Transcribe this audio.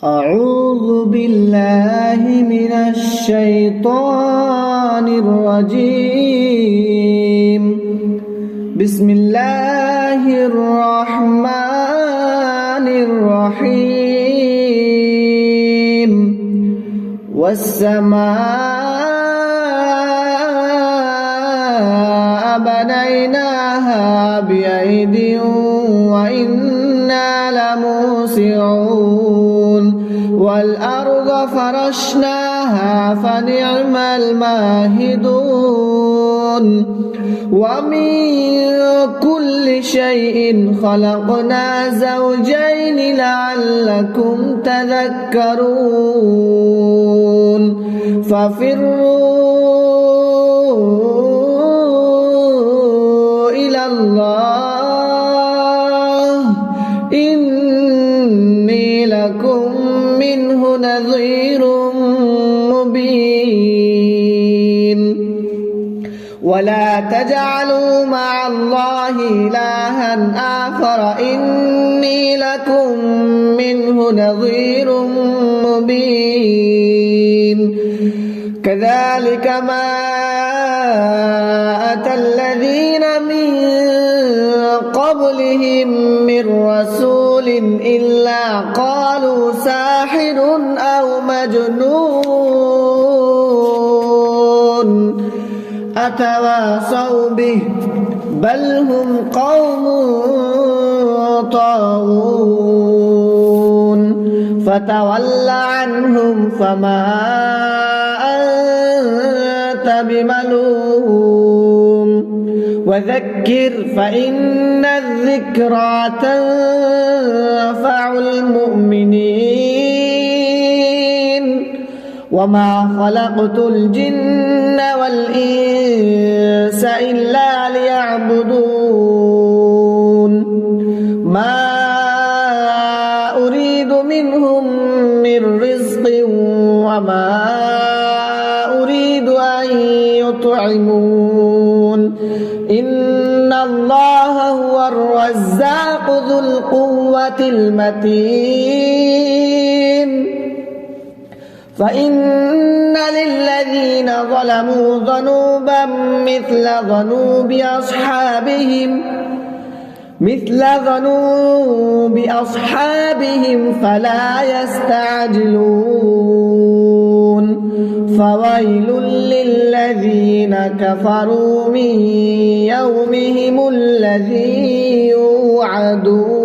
أعوذ بالله من الشيطان الرجيم. بسم الله الرحمن الرحيم. والسماء بنيناها بأيد وإنا لموسعون. والأرض فرشناها فنعم الماهدون. ومن كل شيء خلقنا زوجين لعلكم تذكرون. ففروا إلى الله إني لكم منه نذير مبين. ولا تجعلوا مع الله إلها آخر إني لكم منه نذير مبين. كذلك ما أتى الذين من قبلهم من رسول إلا قالوا ساحر أو مجنون أتواصوا به بل هم قوم طاغون. فتول عنهم فما أنت بملوم وذكر فإن الذكرى تنفع المؤمنين. وما خلقت الجن والإنس إلا ليعبدون. ما أريد منهم من رزق وما أريد أن يطعمون. إن الله هو الرزاق ذو القوة المتين. فإن للذين ظلموا ذنوبا مثل ذنوب أصحابهم فلا يستعجلون. فويل للذين كفروا من يومهم الذي يوعدون.